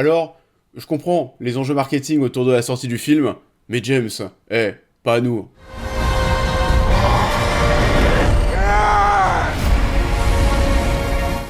Alors, je comprends les enjeux marketing autour de la sortie du film, mais James, pas à nous.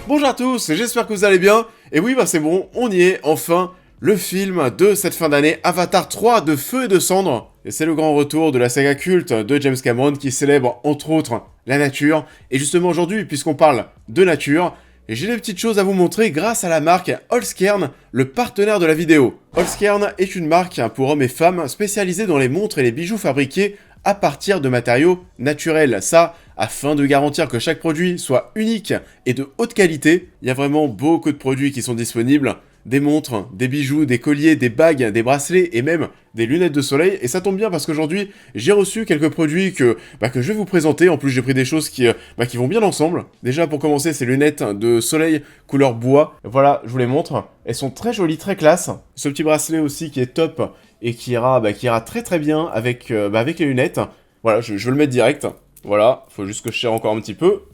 Bonjour à tous, j'espère que vous allez bien, et oui, c'est bon, on y est, enfin, le film de cette fin d'année, Avatar 3 de Feu et de Cendres, et c'est le grand retour de la saga culte de James Cameron qui célèbre, entre autres, la nature, et justement aujourd'hui, puisqu'on parle de nature, j'ai des petites choses à vous montrer grâce à la marque Holzkern, le partenaire de la vidéo. Holzkern est une marque pour hommes et femmes spécialisée dans les montres et les bijoux fabriqués à partir de matériaux naturels. Ça, afin de garantir que chaque produit soit unique et de haute qualité. Il y a vraiment beaucoup de produits qui sont disponibles. Des montres, des bijoux, des colliers, des bagues, des bracelets et même des lunettes de soleil. Et ça tombe bien parce qu'aujourd'hui, j'ai reçu quelques produits que je vais vous présenter. En plus, j'ai pris des choses qui vont bien ensemble. Déjà, pour commencer, ces lunettes de soleil couleur bois. Voilà, je vous les montre. Elles sont très jolies, très classe. Ce petit bracelet aussi qui est top et qui ira très très bien avec les lunettes. Voilà, je vais le mettre direct. Voilà, faut juste que je serre encore un petit peu.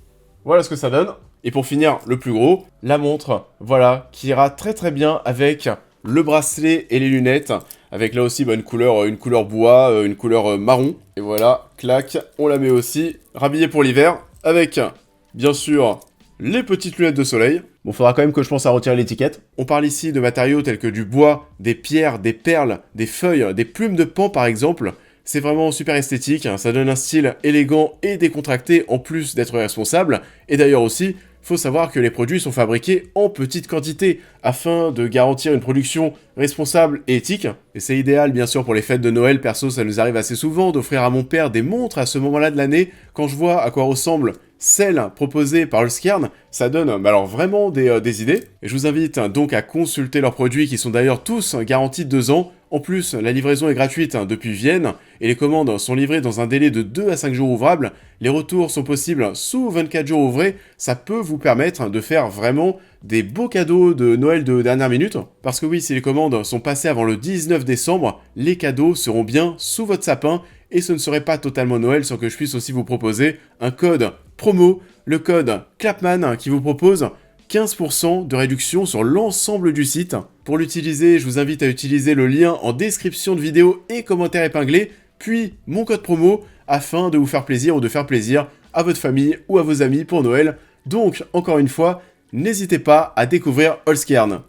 Voilà ce que ça donne. Et pour finir, le plus gros, la montre, voilà, qui ira très très bien avec le bracelet et les lunettes, avec là aussi une couleur bois, une couleur marron. Et voilà, clac, on la met aussi, rhabillée pour l'hiver, avec, bien sûr, les petites lunettes de soleil. Bon, faudra quand même que je pense à retirer l'étiquette. On parle ici de matériaux tels que du bois, des pierres, des perles, des feuilles, des plumes de paon par exemple. C'est vraiment super esthétique, ça donne un style élégant et décontracté en plus d'être responsable. Et d'ailleurs aussi, faut savoir que les produits sont fabriqués en petite quantité afin de garantir une production responsable et éthique. Et c'est idéal bien sûr pour les fêtes de Noël. Perso, ça nous arrive assez souvent d'offrir à mon père des montres à ce moment-là de l'année. Quand je vois à quoi ressemble celle proposée par Holzkern, ça donne alors vraiment des idées. Et je vous invite donc à consulter leurs produits qui sont d'ailleurs tous garantis de 2 ans. En plus, la livraison est gratuite depuis Vienne et les commandes sont livrées dans un délai de 2 à 5 jours ouvrables. Les retours sont possibles sous 24 jours ouvrés. Ça peut vous permettre de faire vraiment des beaux cadeaux de Noël de dernière minute. Parce que oui, si les commandes sont passées avant le 19 décembre, les cadeaux seront bien sous votre sapin et ce ne serait pas totalement Noël sans que je puisse aussi vous proposer un code promo, le code Clapman qui vous propose 15% de réduction sur l'ensemble du site. Pour l'utiliser, je vous invite à utiliser le lien en description de vidéo et commentaire épinglé, puis mon code promo, afin de vous faire plaisir ou de faire plaisir à votre famille ou à vos amis pour Noël. Donc, encore une fois, n'hésitez pas à découvrir Holzkern.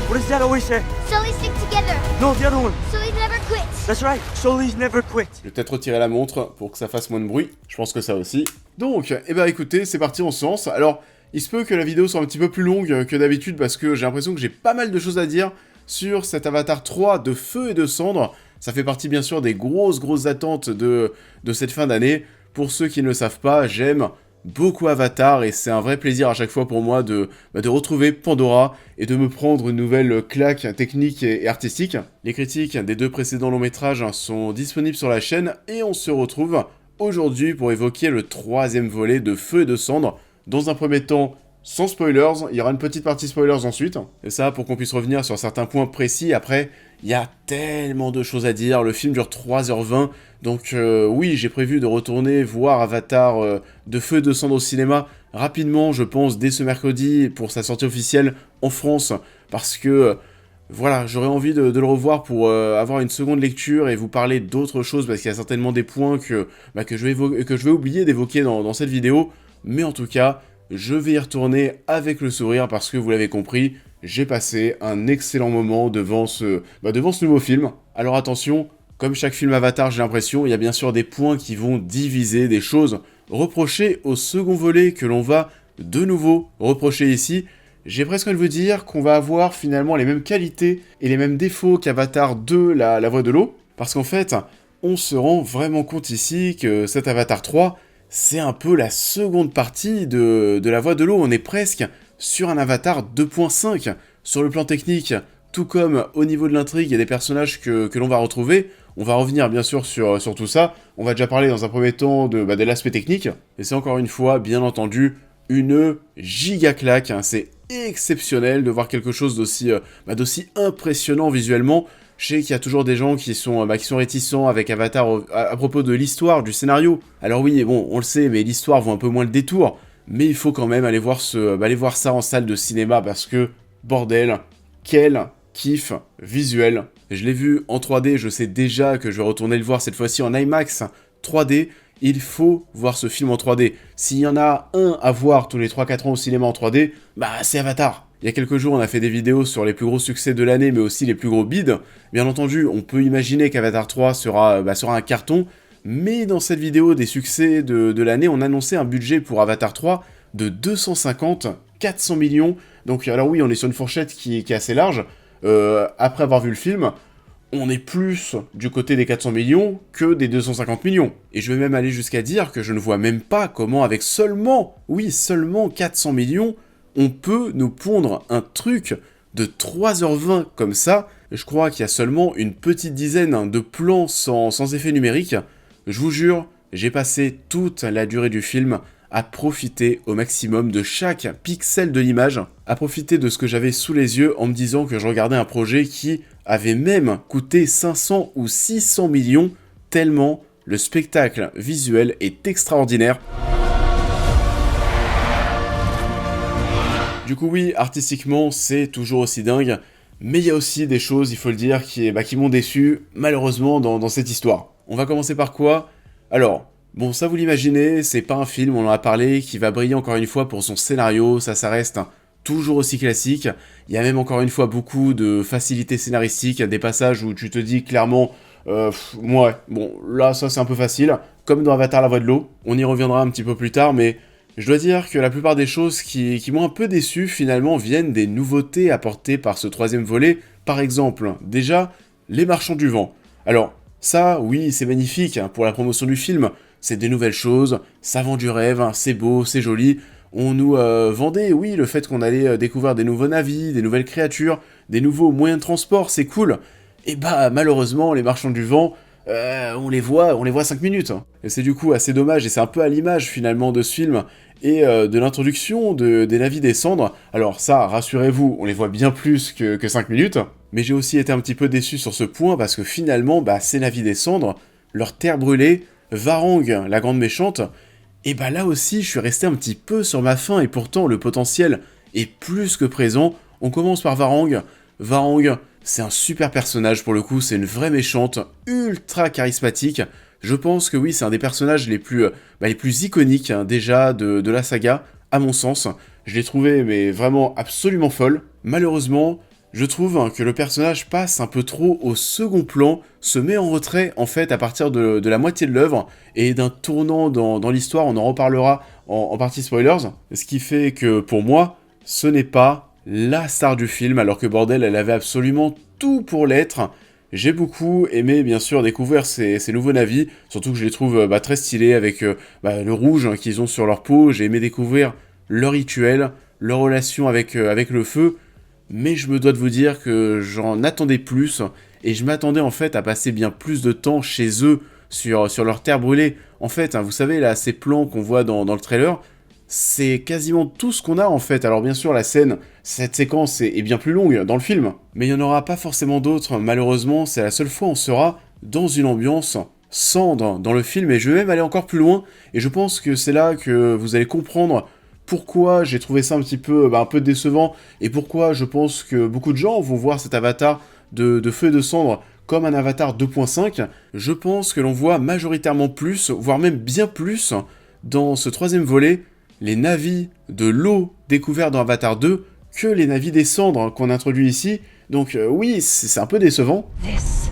What does Dad always say? Sully stick together. No, the other one. Sully never quit. That's right. Sully's never quit. Je vais peut-être retirer la montre pour que ça fasse moins de bruit. Je pense que ça aussi. Donc, écoutez, c'est parti, on se lance. Alors, il se peut que la vidéo soit un petit peu plus longue que d'habitude parce que j'ai l'impression que j'ai pas mal de choses à dire sur cet Avatar 3 de Feu et de Cendres. Ça fait partie bien sûr des grosses attentes de cette fin d'année. Pour ceux qui ne le savent pas, j'aime beaucoup Avatar et c'est un vrai plaisir à chaque fois pour moi de retrouver Pandora et de me prendre une nouvelle claque technique et artistique. Les critiques des 2 précédents longs métrages sont disponibles sur la chaîne et on se retrouve aujourd'hui pour évoquer le 3e volet de Feu et de Cendres. Dans un premier temps, sans spoilers, il y aura une petite partie spoilers ensuite, et ça pour qu'on puisse revenir sur certains points précis. Après, il y a tellement de choses à dire, le film dure 3h20, donc oui, j'ai prévu de retourner voir Avatar de Feu et de Cendres au cinéma rapidement, je pense, dès ce mercredi, pour sa sortie officielle en France, parce que voilà, j'aurais envie de le revoir pour avoir une seconde lecture et vous parler d'autres choses, parce qu'il y a certainement des points que je vais oublier d'évoquer dans cette vidéo. Mais en tout cas, je vais y retourner avec le sourire parce que vous l'avez compris, j'ai passé un excellent moment devant ce nouveau film. Alors attention, comme chaque film Avatar, j'ai l'impression, il y a bien sûr des points qui vont diviser, des choses reprochées au second volet que l'on va de nouveau reprocher ici. J'ai presque envie de vous dire qu'on va avoir finalement les mêmes qualités et les mêmes défauts qu'Avatar 2, la voie de l'eau. Parce qu'en fait, on se rend vraiment compte ici que cet Avatar 3... c'est un peu la seconde partie de la voie de l'eau, on est presque sur un Avatar 2.5. Sur le plan technique, tout comme au niveau de l'intrigue et des personnages que l'on va retrouver, on va revenir bien sûr sur tout ça, on va déjà parler dans un premier temps de l'aspect technique, et c'est encore une fois, bien entendu, une giga claque, c'est exceptionnel de voir quelque chose d'aussi impressionnant visuellement. Je sais qu'il y a toujours des gens qui sont réticents avec Avatar à propos de l'histoire, du scénario. Alors oui, bon, on le sait, mais l'histoire vaut un peu moins le détour. Mais il faut quand même aller voir ça en salle de cinéma parce que bordel, quel kiff visuel. Je l'ai vu en 3D, je sais déjà que je vais retourner le voir cette fois-ci en IMAX 3D. Il faut voir ce film en 3D. S'il y en a un à voir tous les 3-4 ans au cinéma en 3D, bah c'est Avatar. Il y a quelques jours, on a fait des vidéos sur les plus gros succès de l'année, mais aussi les plus gros bids. Bien entendu, on peut imaginer qu'Avatar 3 sera un carton, mais dans cette vidéo des succès de l'année, on annonçait un budget pour Avatar 3 de 250-400 millions. Donc alors oui, on est sur une fourchette qui est assez large. Après avoir vu le film, on est plus du côté des 400 millions que des 250 millions. Et je vais même aller jusqu'à dire que je ne vois même pas comment avec seulement 400 millions, on peut nous pondre un truc de 3h20 comme ça. Je crois qu'il y a seulement une petite dizaine de plans sans effet numérique. Je vous jure, j'ai passé toute la durée du film à profiter au maximum de chaque pixel de l'image, à profiter de ce que j'avais sous les yeux en me disant que je regardais un projet qui avait même coûté 500 ou 600 millions, tellement le spectacle visuel est extraordinaire. Du coup oui, artistiquement, c'est toujours aussi dingue, mais il y a aussi des choses, il faut le dire, qui m'ont déçu, malheureusement, dans cette histoire. On va commencer par quoi ? Alors, bon, ça vous l'imaginez, c'est pas un film, on en a parlé, qui va briller encore une fois pour son scénario, ça reste toujours aussi classique. Il y a même encore une fois beaucoup de facilité scénaristique, des passages où tu te dis clairement, ouais, bon, là ça c'est un peu facile, comme dans Avatar la voix de l'eau, on y reviendra un petit peu plus tard, mais je dois dire que la plupart des choses qui m'ont un peu déçu finalement viennent des nouveautés apportées par ce troisième volet. Par exemple, déjà, les marchands du vent. Alors, ça, oui, c'est magnifique pour la promotion du film, c'est des nouvelles choses, ça vend du rêve, c'est beau, c'est joli. On nous vendait, oui, le fait qu'on allait découvrir des nouveaux navires, des nouvelles créatures, des nouveaux moyens de transport, c'est cool. Et bah, malheureusement, les marchands du vent, on les voit 5 minutes. Et c'est du coup assez dommage, et c'est un peu à l'image finalement de ce film, et de l'introduction des navires des cendres. Alors ça, rassurez-vous, on les voit bien plus que 5 minutes. Mais j'ai aussi été un petit peu déçu sur ce point, parce que finalement, ces navires des cendres, leur terre brûlée, Varang, la grande méchante, et bah là aussi, je suis resté un petit peu sur ma faim, et pourtant le potentiel est plus que présent. On commence par Varang. Varang, c'est un super personnage pour le coup, c'est une vraie méchante, ultra charismatique. Je pense que oui, c'est un des personnages les plus iconiques déjà de la saga, à mon sens. Je l'ai trouvé mais vraiment absolument folle. Malheureusement, je trouve que le personnage passe un peu trop au second plan, se met en retrait en fait à partir de la moitié de l'œuvre, et d'un tournant dans l'histoire, on en reparlera en partie spoilers, ce qui fait que pour moi, ce n'est pas la star du film, alors que bordel, elle avait absolument tout pour l'être. J'ai beaucoup aimé bien sûr découvrir ces nouveaux navires, surtout que je les trouve très stylés avec le rouge qu'ils ont sur leur peau. J'ai aimé découvrir leur rituel, leur relation avec le feu, mais je me dois de vous dire que j'en attendais plus, et je m'attendais en fait à passer bien plus de temps chez eux, sur leur terre brûlée. En fait, vous savez là, ces plans qu'on voit dans le trailer, c'est quasiment tout ce qu'on a en fait. Alors bien sûr, cette séquence est bien plus longue dans le film, mais il n'y en aura pas forcément d'autres, malheureusement, c'est la seule fois où on sera dans une ambiance cendre dans le film, et je vais même aller encore plus loin, et je pense que c'est là que vous allez comprendre pourquoi j'ai trouvé ça un peu décevant, et pourquoi je pense que beaucoup de gens vont voir cet avatar de feu et de cendre comme un avatar 2.5. Je pense que l'on voit majoritairement plus, voire même bien plus, dans ce troisième volet, les navires de l'eau découverts dans Avatar 2 que les navires des cendres qu'on introduit ici. Donc oui, c'est un peu décevant. This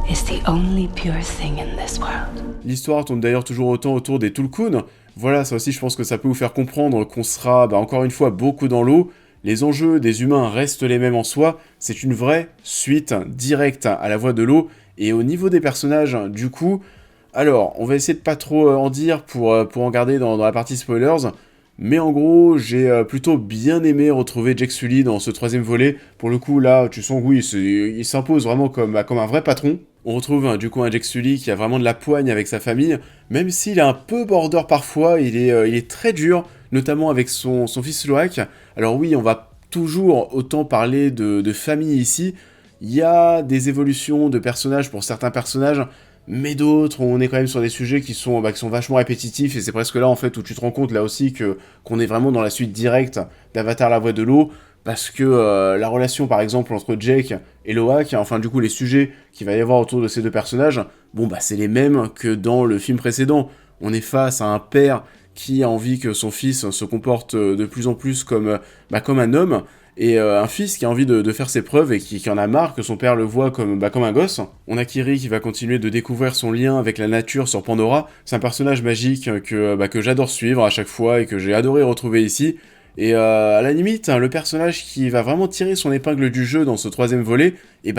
is the only pure thing in this world. L'histoire tourne d'ailleurs toujours autant autour des Tulkun. Voilà, ça aussi je pense que ça peut vous faire comprendre qu'on sera encore une fois beaucoup dans l'eau. Les enjeux des humains restent les mêmes en soi, c'est une vraie suite directe à la voie de l'eau. Et au niveau des personnages, du coup, alors, on va essayer de pas trop en dire pour en garder dans la partie spoilers, mais en gros, j'ai plutôt bien aimé retrouver Jake Sully dans ce troisième volet. Pour le coup, là, tu sens que oui, il s'impose vraiment comme un vrai patron. On retrouve du coup un Jake Sully qui a vraiment de la poigne avec sa famille, même s'il est un peu border parfois, il est très dur, notamment avec son fils Loak. Alors oui, on va toujours autant parler de famille ici. Il y a des évolutions de personnages pour certains personnages, mais d'autres, on est quand même sur des sujets qui sont vachement répétitifs, et c'est presque là, en fait, où tu te rends compte, là aussi, qu'on est vraiment dans la suite directe d'Avatar la voix de l'eau, parce que la relation, par exemple, entre Jake et Loak, enfin, du coup, les sujets qu'il va y avoir autour de ces deux personnages, bon, c'est les mêmes que dans le film précédent. On est face à un père qui a envie que son fils se comporte de plus en plus comme un homme, et un fils qui a envie de faire ses preuves et qui en a marre que son père le voit comme un gosse. On a Kiri qui va continuer de découvrir son lien avec la nature sur Pandora. C'est un personnage magique que j'adore suivre à chaque fois et que j'ai adoré retrouver ici. Et à la limite, le personnage qui va vraiment tirer son épingle du jeu dans ce 3e volet,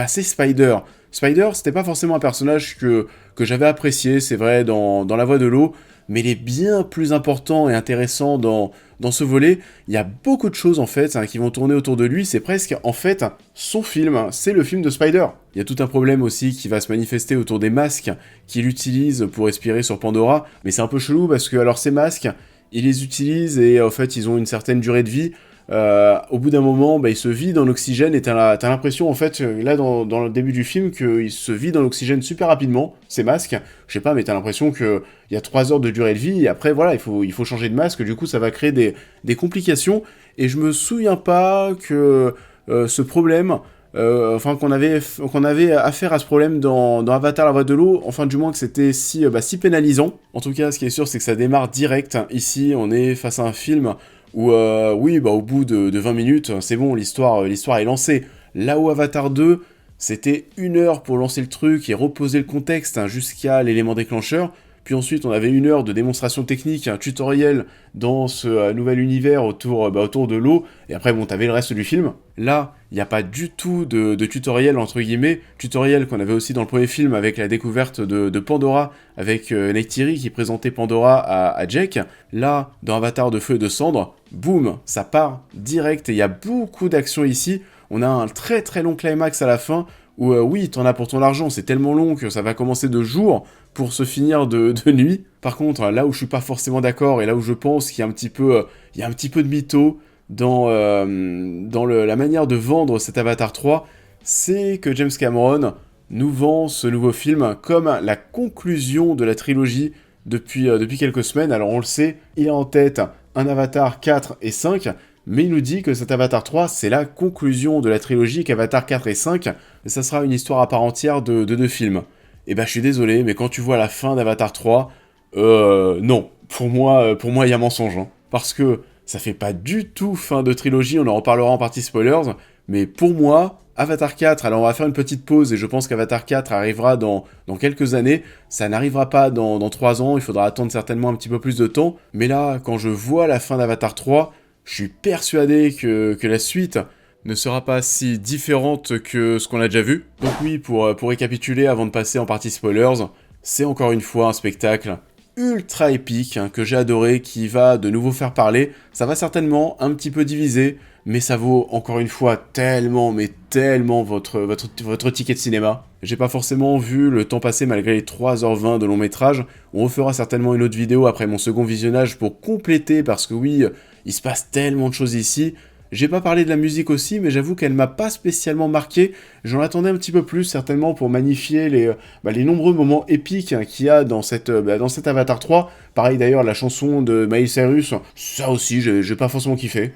c'est Spider. Spider, c'était pas forcément un personnage que j'avais apprécié, c'est vrai, dans La Voix de l'eau, mais il est bien plus important et intéressant dans ce volet. Il y a beaucoup de choses, en fait, qui vont tourner autour de lui. C'est presque, en fait, son film. C'est le film de Spider. Il y a tout un problème aussi qui va se manifester autour des masques qu'il utilise pour respirer sur Pandora. Mais c'est un peu chelou parce que, alors, ces masques, il les utilise et, en fait, ils ont une certaine durée de vie. Au bout d'un moment, il se vide en oxygène et t'as l'impression, en fait, là, dans le début du film, qu'il se vide en oxygène super rapidement, ces masques. Je sais pas, mais t'as l'impression qu'il y a 3 heures de durée de vie, et après, voilà, il faut changer de masque, du coup, ça va créer des complications, et je me souviens pas que ce problème... qu'on avait affaire à ce problème dans Avatar la voix de l'eau, enfin du moins que c'était si pénalisant. En tout cas, ce qui est sûr, c'est que ça démarre direct. Ici, on est face à un film où, au bout de 20 minutes, c'est bon, l'histoire est lancée. Là où Avatar 2, c'était 1 heure pour lancer le truc et reposer le contexte jusqu'à l'élément déclencheur. Puis ensuite, on avait 1 heure de démonstration technique, un tutoriel dans ce nouvel univers autour de l'eau, et après, t'avais le reste du film. Là, il n'y a pas du tout de tutoriel, entre guillemets, tutoriel qu'on avait aussi dans le premier film avec la découverte de Pandora, avec Neytiri qui présentait Pandora à Jake. Là, dans Avatar de feu et de cendre, boum, ça part direct, et il y a beaucoup d'action ici. On a un très très long climax à la fin, où oui, t'en as pour ton argent, c'est tellement long que ça va commencer de jour pour se finir de nuit. Par contre, là où je suis pas forcément d'accord, et là où je pense qu'il y a un petit peu de mytho dans la manière de vendre cet Avatar 3, c'est que James Cameron nous vend ce nouveau film comme la conclusion de la trilogie depuis quelques semaines. Alors on le sait, il a en tête un Avatar 4 et 5, mais il nous dit que cet Avatar 3, c'est la conclusion de la trilogie, qu'Avatar 4 et 5, ça sera une histoire à part entière de 2 films. Et je suis désolé, mais quand tu vois la fin d'Avatar 3, non. Pour moi, il y a mensonge. Parce que ça fait pas du tout fin de trilogie, on en reparlera en partie spoilers, mais pour moi, Avatar 4, alors on va faire une petite pause, et je pense qu'Avatar 4 arrivera dans quelques années, ça n'arrivera pas dans 3 ans, il faudra attendre certainement un petit peu plus de temps, mais là, quand je vois la fin d'Avatar 3, je suis persuadé que la suite ne sera pas si différente que ce qu'on a déjà vu. Donc oui, pour récapituler avant de passer en partie spoilers, c'est encore une fois un spectacle ultra épique que j'ai adoré, qui va de nouveau faire parler. Ça va certainement un petit peu diviser, mais ça vaut encore une fois tellement, mais tellement votre ticket de cinéma. J'ai pas forcément vu le temps passer malgré les 3h20 de long métrage. On refera certainement une autre vidéo après mon second visionnage pour compléter, parce que oui, il se passe tellement de choses ici. J'ai pas parlé de la musique aussi, mais j'avoue qu'elle m'a pas spécialement marqué. J'en attendais un petit peu plus, certainement, pour magnifier les nombreux moments épiques qu'il y a dans cet Avatar 3. Pareil d'ailleurs, la chanson de Miley Cyrus, ça aussi, j'ai pas forcément kiffé.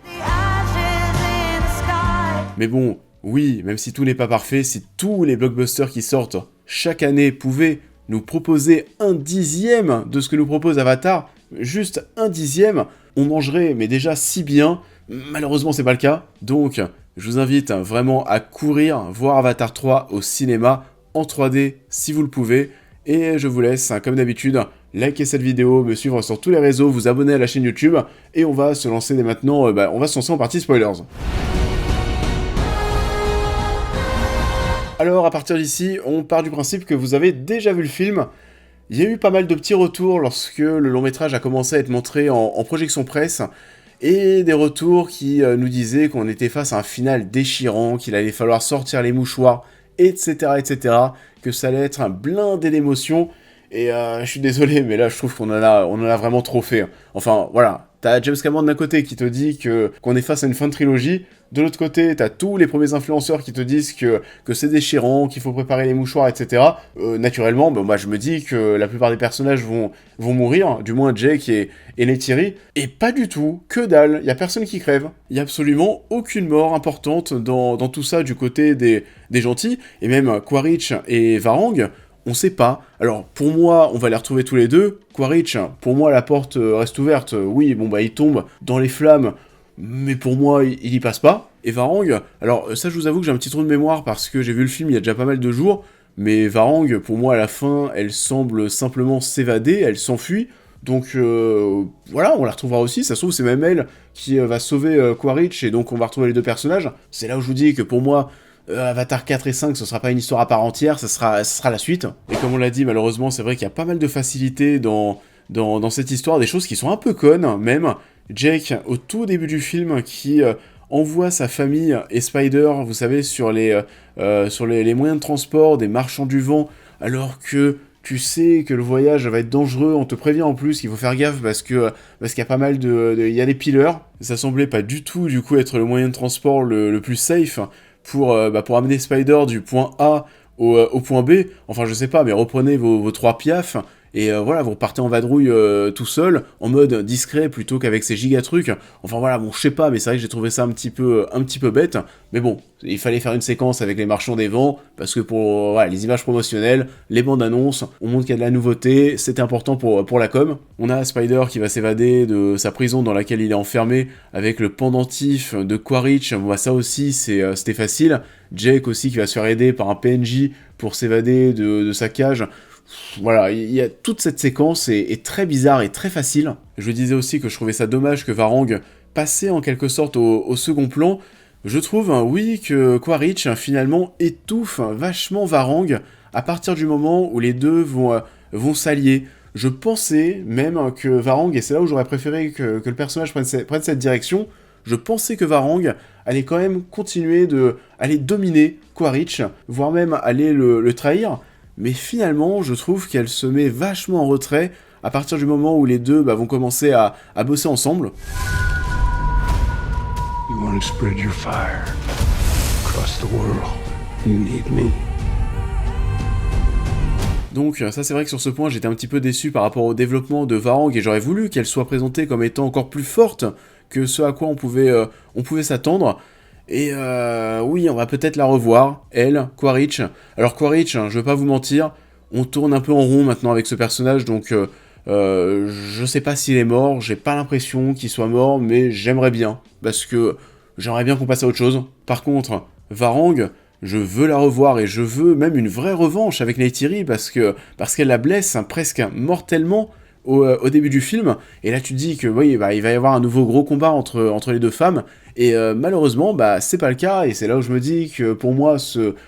Mais bon, oui, même si tout n'est pas parfait, si tous les blockbusters qui sortent chaque année pouvaient nous proposer 1/10 de ce que nous propose Avatar, juste 1/10, on mangerait, mais déjà si bien. Malheureusement, c'est pas le cas, donc je vous invite vraiment à courir voir Avatar 3 au cinéma, en 3D, si vous le pouvez, et je vous laisse, comme d'habitude, liker cette vidéo, me suivre sur tous les réseaux, vous abonner à la chaîne YouTube, et on va se lancer dès maintenant, on va se lancer en partie spoilers. Alors, à partir d'ici, on part du principe que vous avez déjà vu le film. Il y a eu pas mal de petits retours lorsque le long métrage a commencé à être montré en projection presse, et des retours qui nous disaient qu'on était face à un final déchirant, qu'il allait falloir sortir les mouchoirs, etc., que ça allait être un blindé d'émotions, et je suis désolé, mais là je trouve qu'on en a vraiment trop fait. Enfin, voilà, t'as James Cameron d'un côté qui te dit qu'on est face à une fin de trilogie, de l'autre côté, t'as tous les premiers influenceurs qui te disent que c'est déchirant, qu'il faut préparer les mouchoirs, etc. Naturellement, moi je me dis que la plupart des personnages vont mourir, du moins Jake et Neytiri, et pas du tout, que dalle, y a personne qui crève. Y a absolument aucune mort importante dans tout ça du côté des gentils, et même Quaritch et Varang, on sait pas. Alors, pour moi, on va les retrouver tous les deux. Quaritch, pour moi, la porte reste ouverte. Oui, il tombe dans les flammes, mais pour moi, il y passe pas. Et Varang, alors ça, je vous avoue que j'ai un petit trou de mémoire parce que j'ai vu le film il y a déjà pas mal de jours, mais Varang, pour moi, à la fin, elle semble simplement s'évader, elle s'enfuit. Donc voilà, on la retrouvera aussi, ça se trouve c'est même elle qui va sauver Quaritch, et donc on va retrouver les deux personnages. C'est là où je vous dis que pour moi, Avatar 4 et 5, ce sera pas une histoire à part entière, ce sera la suite. Et comme on l'a dit, malheureusement, c'est vrai qu'il y a pas mal de facilité dans cette histoire, des choses qui sont un peu connes, même. Jake, au tout début du film, qui envoie sa famille et Spider, vous savez, sur les moyens de transport des marchands du vent, alors que tu sais que le voyage va être dangereux, on te prévient en plus qu'il faut faire gaffe parce qu'il y a pas mal il y a des pillers. Ça semblait pas du tout, du coup, être le moyen de transport le plus safe pour amener Spider du point A au point B. Enfin, je sais pas, mais reprenez vos 3 piafs, et voilà, vous repartez en vadrouille tout seul, en mode discret, plutôt qu'avec ces giga-trucs. Enfin voilà, je sais pas, mais c'est vrai que j'ai trouvé ça un petit peu bête, mais bon, il fallait faire une séquence avec les marchands des vents, parce que pour les images promotionnelles, les bandes annonces, on montre qu'il y a de la nouveauté, c'était important pour la com. On a Spider qui va s'évader de sa prison dans laquelle il est enfermé, avec le pendentif de Quaritch, ça aussi, c'était facile. Jake aussi qui va se faire aider par un PNJ pour s'évader de sa cage. Voilà, il y a toute cette séquence est très bizarre et très facile. Je disais aussi que je trouvais ça dommage que Varang passait en quelque sorte au second plan. Je trouve, oui, que Quaritch finalement étouffe vachement Varang à partir du moment où les deux vont s'allier. Je pensais même que Varang, et c'est là où j'aurais préféré que le personnage prenne cette direction, je pensais que Varang allait quand même continuer aller dominer Quaritch, voire même aller le trahir. Mais finalement, je trouve qu'elle se met vachement en retrait à partir du moment où les deux vont commencer à bosser ensemble. You want to spread your fire across the world. You need me. Donc ça c'est vrai que sur ce point j'étais un petit peu déçu par rapport au développement de Varang, et j'aurais voulu qu'elle soit présentée comme étant encore plus forte que ce à quoi on pouvait s'attendre. Et oui, on va peut-être la revoir, elle, Quaritch. Alors Quaritch, je vais pas vous mentir, on tourne un peu en rond maintenant avec ce personnage, donc je sais pas s'il est mort, j'ai pas l'impression qu'il soit mort, mais j'aimerais bien, parce que j'aimerais bien qu'on passe à autre chose. Par contre, Varang, je veux la revoir, et je veux même une vraie revanche avec Neytiri, parce qu'elle la blesse presque mortellement au début du film, et là tu te dis que oui, il va y avoir un nouveau gros combat entre les deux femmes, et malheureusement, c'est pas le cas, et c'est là où je me dis que pour moi,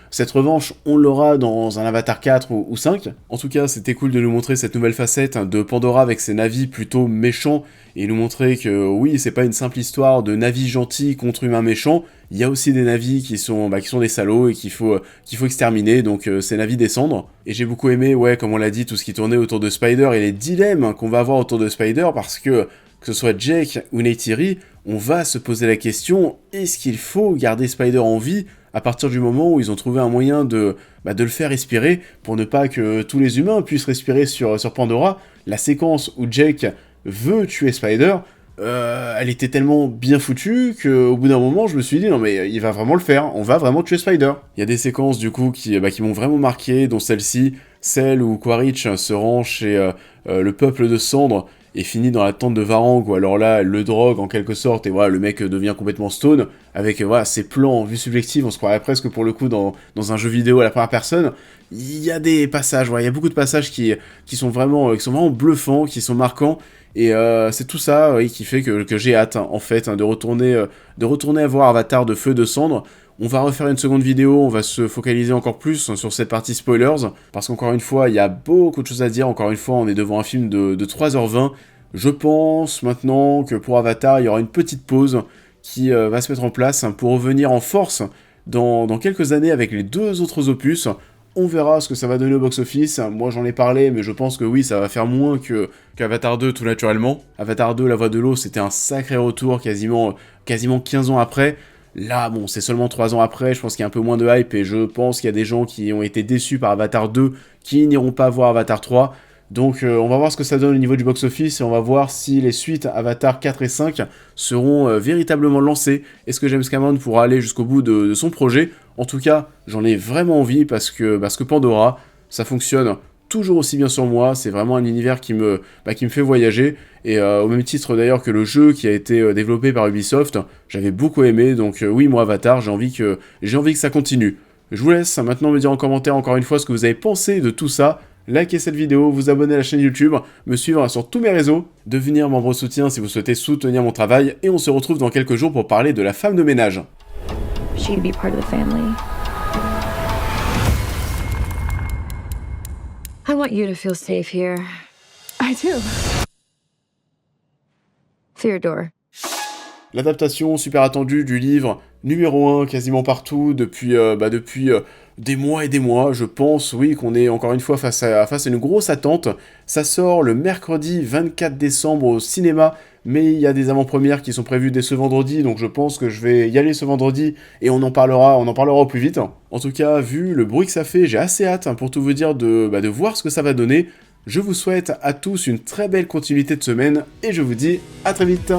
cette revanche, on l'aura dans un Avatar 4 ou 5. En tout cas, c'était cool de nous montrer cette nouvelle facette de Pandora avec ses navis plutôt méchants, et nous montrer que oui, c'est pas une simple histoire de navis gentils contre humains méchants, il y a aussi des navis qui sont des salauds et qu'il faut exterminer, donc ces navis descendent. Et j'ai beaucoup aimé, comme on l'a dit, tout ce qui tournait autour de Spider et les dilemmes qu'on va avoir autour de Spider, parce que ce soit Jake ou Neytiri, on va se poser la question, est-ce qu'il faut garder Spider en vie à partir du moment où ils ont trouvé un moyen de le faire respirer, pour ne pas que tous les humains puissent respirer sur Pandora. La séquence où Jake veut tuer Spider, elle était tellement bien foutue qu'au bout d'un moment, je me suis dit, non mais il va vraiment le faire, on va vraiment tuer Spider. Il y a des séquences du coup qui m'ont vraiment marqué, dont celle-ci, celle où Quaritch se rend chez le peuple de cendres et finit dans la tente de Varang, où alors là, elle le drogue en quelque sorte, et voilà, le mec devient complètement stone, avec ses plans en vue subjective, on se croirait presque pour le coup dans un jeu vidéo à la première personne. Il y a des passages, il y a beaucoup de passages qui sont vraiment bluffants, qui sont marquants, et c'est tout ça qui fait que j'ai hâte, en fait, de retourner à voir Avatar de Feu et de Cendre. On va refaire une seconde vidéo, on va se focaliser encore plus sur cette partie spoilers, parce qu'encore une fois, il y a beaucoup de choses à dire, encore une fois, on est devant un film de 3h20, je pense maintenant que pour Avatar, il y aura une petite pause qui va se mettre en place pour revenir en force dans quelques années avec les deux autres opus, On verra ce que ça va donner au box-office. Moi j'en ai parlé, mais je pense que oui, ça va faire moins qu'Avatar 2 tout naturellement. Avatar 2, La Voix de l'eau, c'était un sacré retour quasiment 15 ans après. Là, bon, c'est seulement 3 ans après, je pense qu'il y a un peu moins de hype, et je pense qu'il y a des gens qui ont été déçus par Avatar 2, qui n'iront pas voir Avatar 3. Donc on va voir ce que ça donne au niveau du box-office, et on va voir si les suites Avatar 4 et 5 seront véritablement lancées. Est-ce que James Cameron pourra aller jusqu'au bout de son projet? En tout cas, j'en ai vraiment envie, parce que Pandora, ça fonctionne toujours aussi bien sur moi, c'est vraiment un univers qui me fait voyager, et au même titre d'ailleurs que le jeu qui a été développé par Ubisoft, j'avais beaucoup aimé, donc oui, moi Avatar, j'ai envie que ça continue. Je vous laisse maintenant me dire en commentaire encore une fois ce que vous avez pensé de tout ça. Likez cette vidéo, vous abonner à la chaîne YouTube, me suivre sur tous mes réseaux, devenir membre soutien si vous souhaitez soutenir mon travail, et on se retrouve dans quelques jours pour parler de la femme de ménage. She'd be part of the family. I want you to feel safe here. I do. Theodore. L'adaptation super attendue du livre numéro 1 quasiment partout depuis des mois et des mois, je pense, oui, qu'on est encore une fois face à une grosse attente. Ça sort le mercredi 24 décembre au cinéma, mais il y a des avant-premières qui sont prévues dès ce vendredi, donc je pense que je vais y aller ce vendredi et on en parlera au plus vite. En tout cas, vu le bruit que ça fait, j'ai assez hâte pour tout vous dire de voir ce que ça va donner. Je vous souhaite à tous une très belle continuité de semaine et je vous dis à très vite.